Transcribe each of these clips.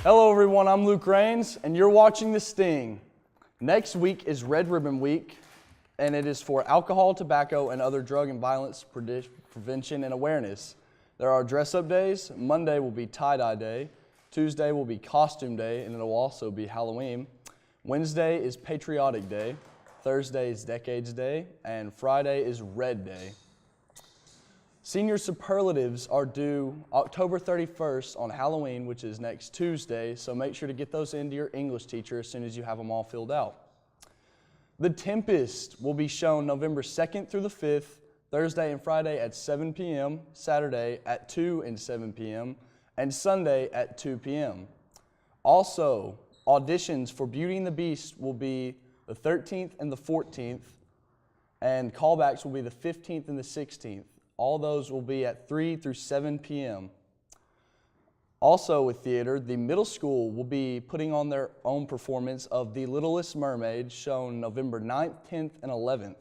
Hello everyone, I'm Luke Rains, and you're watching The Sting. Next week is Red Ribbon Week, and it is for alcohol, tobacco, and other drug and violence prevention and awareness. There are dress-up days. Monday will be tie-dye day. Tuesday will be costume day, and it'll also be Halloween. Wednesday is Patriotic Day. Thursday is Decades Day, and Friday is Red Day. Senior superlatives are due October 31st on Halloween, which is next Tuesday, so make sure to get those into your English teacher as soon as you have them all filled out. The Tempest will be shown November 2nd through the 5th, Thursday and Friday at 7 p.m., Saturday at 2 and 7 p.m., and Sunday at 2 p.m. Also, auditions for Beauty and the Beast will be the 13th and the 14th, and callbacks will be the 15th and the 16th. All those will be at 3 through 7 p.m. Also with theater, the middle school will be putting on their own performance of The Littlest Mermaid, shown November 9th, 10th, and 11th.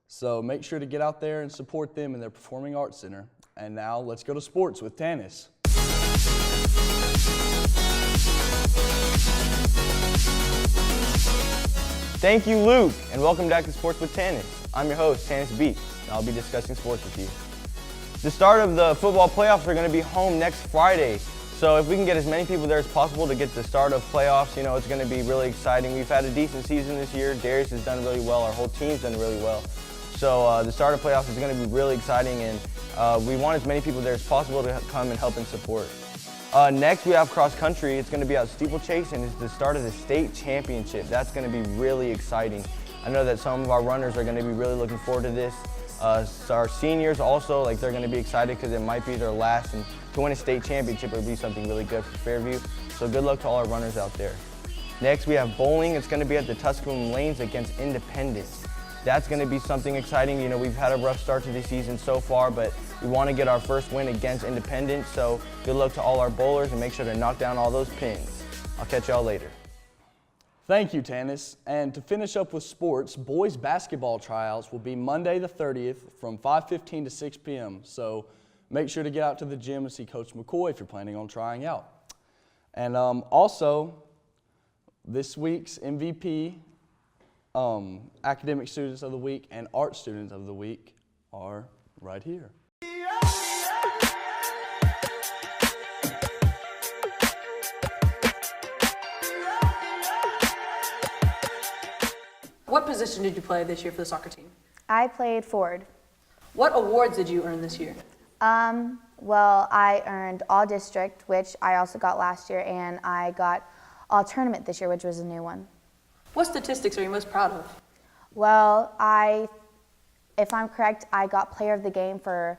So make sure to get out there and support them in their Performing Arts Center. And now let's go to sports with Tanis. Thank you, Luke, and welcome back to Sports with Tanis. I'm your host, Tanis B, and I'll be discussing sports with you. The start of the football playoffs are going to be home next Friday, so if we can get as many people there as possible to get the start of playoffs, it's going to be really exciting. We've had a decent season this year. Darius has done really well. Our whole team's done really well. So the start of playoffs is going to be really exciting, and we want as many people there as possible to come and help and support. Next, we have cross country. It's going to be out steeplechase, and it's the start of the state championship. That's going to be really exciting. I know that some of our runners are going to be really looking forward to this. Our seniors also, they're going to be excited because it might be their last, and to win a state championship, it would be something really good for Fairview. So good luck to all our runners out there. Next, we have bowling. It's going to be at the Tusculum Lanes against Independence. That's going to be something exciting. We've had a rough start to the season so far, but we want to get our first win against Independence. So good luck to all our bowlers, and make sure to knock down all those pins. I'll catch y'all later. Thank you, Tanis. And to finish up with sports, boys basketball tryouts will be Monday the 30th from 5:15 to 6 p.m. So make sure to get out to the gym and see Coach McCoy if you're planning on trying out. And also, this week's MVP, Academic Students of the Week and Art Students of the Week are right here. What position did you play this year for the soccer team? I played forward. What awards did you earn this year? Well, I earned All District, which I also got last year, and I got All Tournament this year, which was a new one. What statistics are you most proud of? Well, if I'm correct, I got Player of the Game for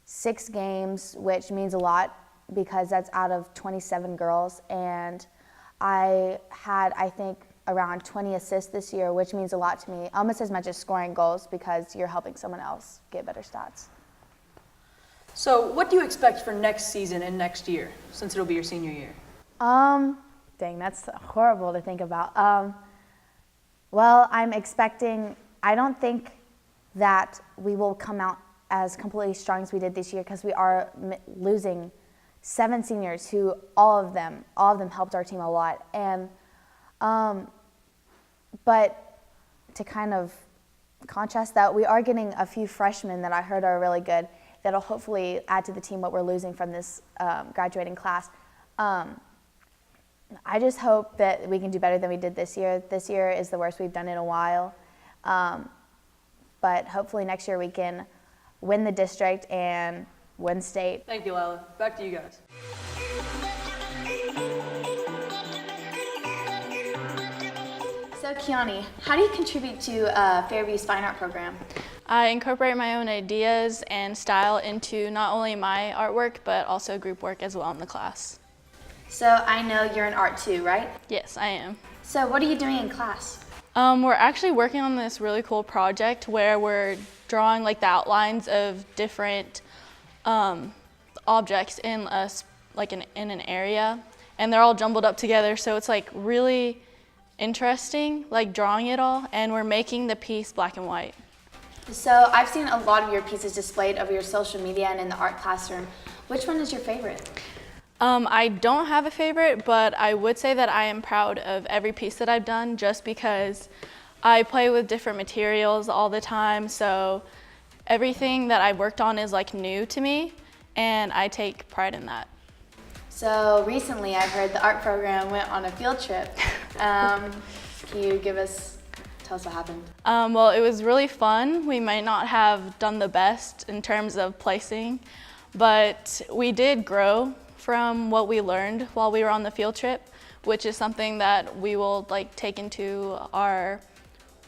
6 games, which means a lot because that's out of 27 girls, and I had, I think, around 20 assists this year, which means a lot to me, almost as much as scoring goals because you're helping someone else get better stats. So what do you expect for next season and next year, since it'll be your senior year? Dang, that's horrible to think about. Well, I'm expecting, I don't think that we will come out as completely strong as we did this year because we are losing 7 seniors who all of them helped our team a lot. And but to kind of contrast that, we are getting a few freshmen that I heard are really good that'll hopefully add to the team what we're losing from this graduating class. I just hope that we can do better than we did this year. This year is the worst we've done in a while. But hopefully next year we can win the district and win state. Thank you, Lila. Back to you guys. So Kiani, how do you contribute to Fairview's Fine Art program? I incorporate my own ideas and style into not only my artwork, but also group work as well in the class. So I know you're in art too, right? Yes, I am. So what are you doing in class? We're actually working on this really cool project where we're drawing the outlines of different objects in in an area, and they're all jumbled up together. So it's really interesting, drawing it all, and we're making the piece black and white. So I've seen a lot of your pieces displayed over your social media and in the art classroom. Which one is your favorite? I don't have a favorite, but I would say that I am proud of every piece that I've done just because I play with different materials all the time. So everything that I've worked on is like new to me, and I take pride in that. So recently I've heard the art program went on a field trip. Can you tell us what happened? Well, it was really fun. We might not have done the best in terms of placing, but we did grow from what we learned while we were on the field trip, which is something that we will like take into our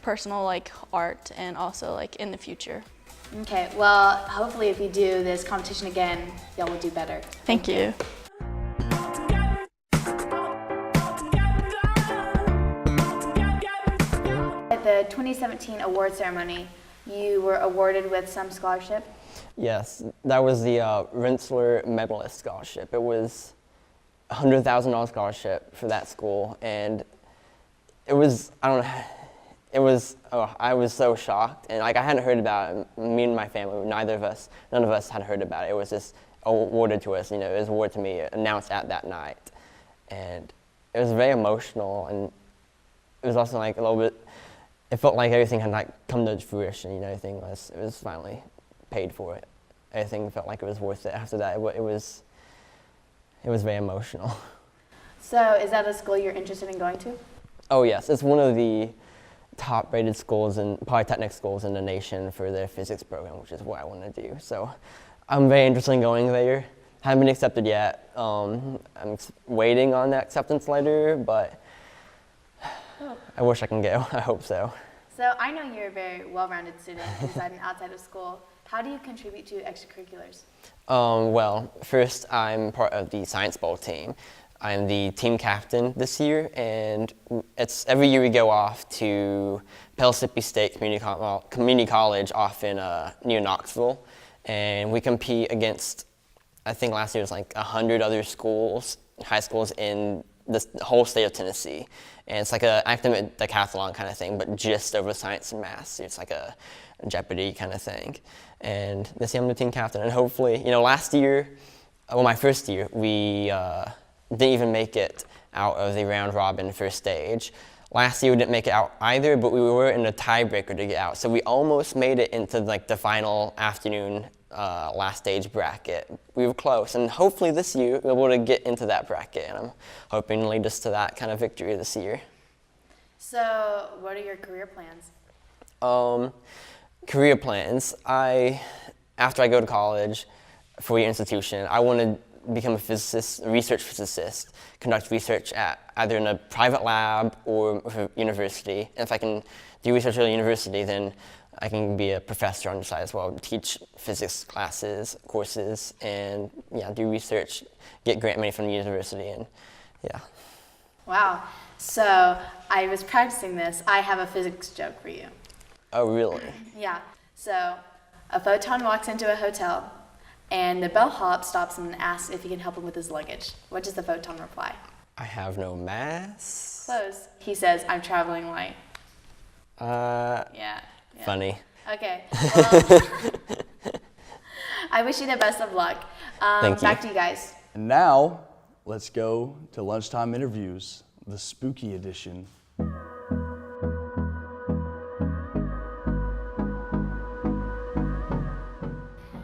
personal like art and also like in the future. Okay, well, hopefully if you do this competition again, y'all will do better. Thank you. At the 2017 award ceremony, you were awarded with some scholarship. Yes, that was the Rensselaer Medalist Scholarship. It was a $100,000 scholarship for that school, and it was, I don't know, it was, I was so shocked, and like I hadn't heard about it. Me and my family, none of us had heard about it. It was just awarded to us, it was awarded to me, announced at that night, and it was very emotional, and it was also like a little bit, it felt like everything had like come to fruition, everything it was finally paid for it. Everything felt like it was worth it after that. It was very emotional. So is that a school you're interested in going to? Oh yes, it's one of the top-rated schools and polytechnic schools in the nation for their physics program, which is what I want to do. So I'm very interested in going there. Haven't been accepted yet. I'm waiting on that acceptance letter, but I wish I can go. I hope so. So I know you're a very well-rounded student inside and outside of school. How do you contribute to extracurriculars? Well, first I'm part of the Science Bowl team. I'm the team captain this year, and it's every year we go off to Pellissippi State Community College off in near Knoxville, and we compete against, I think last year was like 100 other schools, high schools in the whole state of Tennessee. And it's like an academic decathlon kind of thing, but just over science and math. It's like a Jeopardy kind of thing. And this year I'm the team captain, and hopefully, last year, my first year, we didn't even make it out of the round robin first stage. Last year we didn't make it out either, but we were in a tiebreaker to get out. So we almost made it into like the final afternoon last stage bracket. We were close, and hopefully this year we'll be able to get into that bracket, and I'm hoping to lead us to that kind of victory this year. So what are your career plans? Career plans. After I go to college, four-year institution, I want to become a physicist, a research physicist, conduct research at either in a private lab or a university. And if I can do research at a university, then I can be a professor on the side as well, teach physics classes, courses, and do research, get grant money from the university, and yeah. Wow. So I was practicing this. I have a physics joke for you. Oh, really? Yeah. So a photon walks into a hotel, and the bellhop stops him and asks if he can help him with his luggage. What does the photon reply? I have no mass. Close. He says, "I'm traveling light." Yeah. Funny. Okay. Well, I wish you the best of luck. Thank you. Back to you guys. And now, let's go to lunchtime interviews, the spooky edition.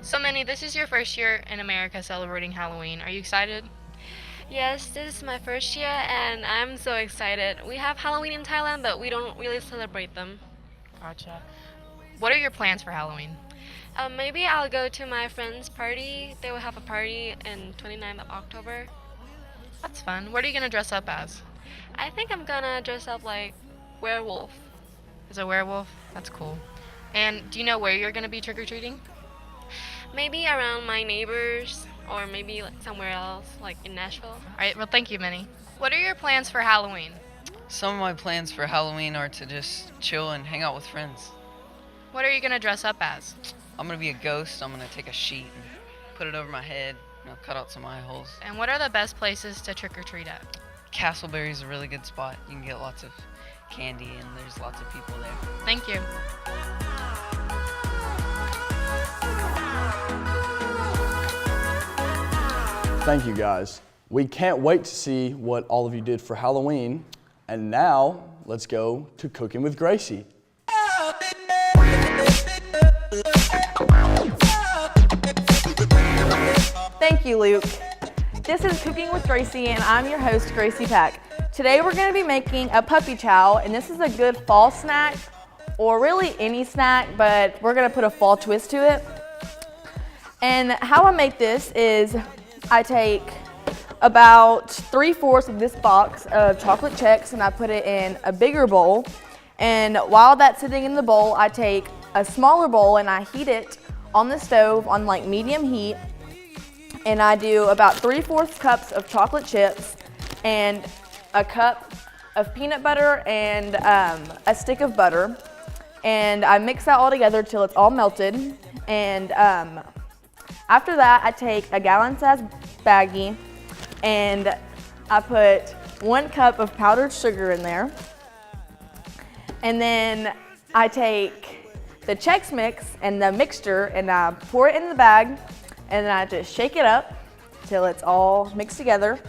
So Minnie, this is your first year in America celebrating Halloween. Are you excited? Yes, this is my first year and I'm so excited. We have Halloween in Thailand, but we don't really celebrate them. Gotcha. What are your plans for Halloween? Maybe I'll go to my friend's party. They will have a party in 29th of October. That's fun. What are you going to dress up as? I think I'm gonna dress up like werewolf. As a werewolf? That's cool. And do you know where you're going to be trick-or-treating? Maybe around my neighbors or maybe like somewhere else, like in Nashville. All right, well, thank you, Minnie. What are your plans for Halloween? Some of my plans for Halloween are to just chill and hang out with friends. What are you going to dress up as? I'm going to be a ghost. I'm going to take a sheet and put it over my head, cut out some eye holes. And what are the best places to trick-or-treat at? Castleberry is a really good spot. You can get lots of candy and there's lots of people there. Thank you. Thank you, guys. We can't wait to see what all of you did for Halloween. And now, let's go to Cooking with Gracie. Thank you, Luke. This is Cooking with Gracie, and I'm your host, Gracie Peck. Today we're going to be making a puppy chow, and this is a good fall snack, or really any snack, but we're going to put a fall twist to it. And how I make this is I take about 3/4 of this box of chocolate checks and I put it in a bigger bowl. And while that's sitting in the bowl, I take a smaller bowl and I heat it on the stove on like medium heat. And I do about 3/4 cups of chocolate chips and a cup of peanut butter and a stick of butter. And I mix that all together till it's all melted. And after that, I take a gallon-sized baggie and I put 1 cup of powdered sugar in there. And then I take the Chex Mix and the mixture and I pour it in the bag and then I just shake it up till it's all mixed together.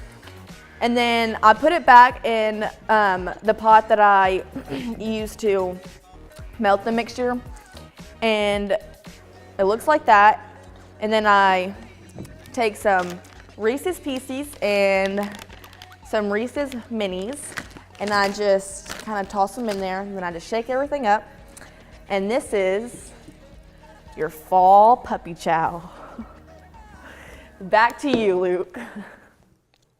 And then I put it back in the pot that I used to melt the mixture. And it looks like that. And then I take some Reese's Pieces and some Reese's Minis and I just kind of toss them in there and then I just shake everything up. And this is your fall puppy chow. Back to you, Luke.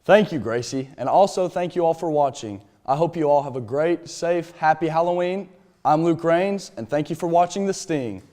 Thank you, Gracie, and also thank you all for watching. I hope you all have a great, safe, happy Halloween. I'm Luke Rains, and thank you for watching The Sting.